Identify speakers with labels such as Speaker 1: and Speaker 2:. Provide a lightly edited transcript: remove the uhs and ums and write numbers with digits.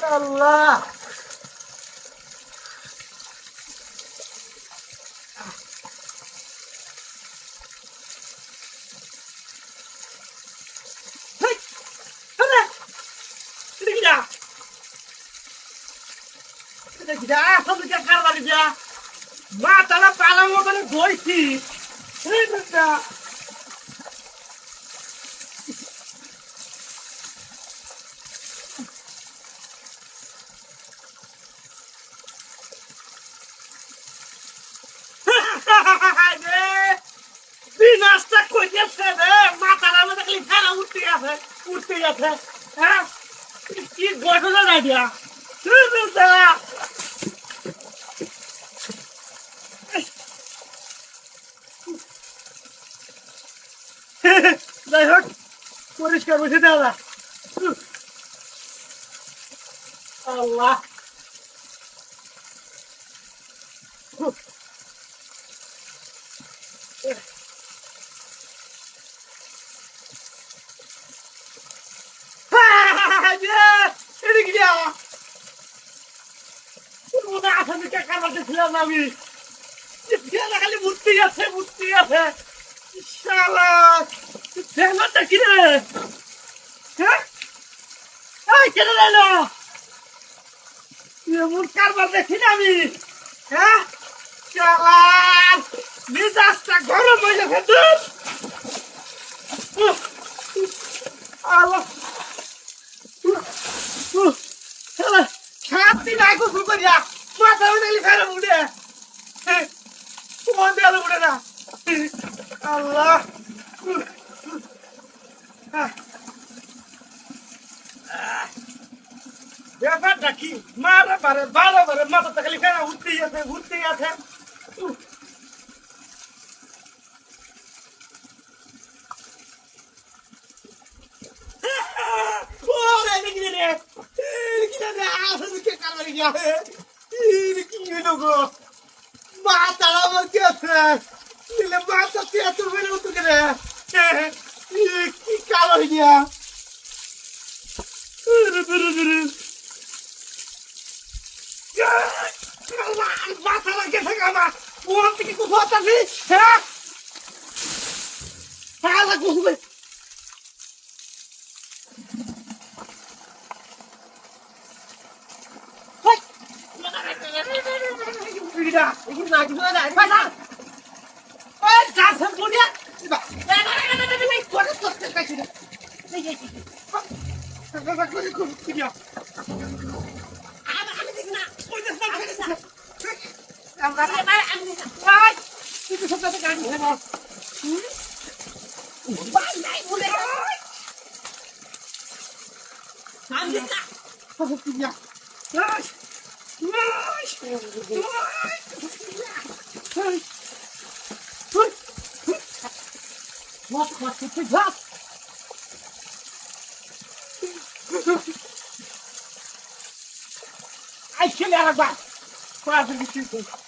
Speaker 1: আল্লাহ মাথাটা পালার মতন ধরছি বিনাশটা কইতেছে রে মাথার মধ্যে খালি ফেরা উঠতে গেছে হ্যাঁ কি ঘটনা না দিয়া যাই হোক পরিষ্কার বসে দেওয়া আল্লাহ আমি খালি মূর্তি আছে কি রে হ্যাঁ কেন এলো এমন কারবার দেখি না আমি হ্যাঁ মেজাজটা গরম হয়ে গেছে সাতদিন আগে শুরু করিয়া মাথা উঠে ফেলে উঠে কোন দেয়ালে উঠে না আল্লাহ ব্যাপারটা কি মারা বারে বারে মাথাটা খালি ফেরা উঠতেই আছে মাথাটা আমার কি আছে মাথা তেঁতুল বেড়ে উঠতে গেলে কি কালো হয়ে গিয়া মাথা লাগে থাকে আমার ওর থেকে কোথাও আসবি হ্যাঁ কোথাও I kill everybody.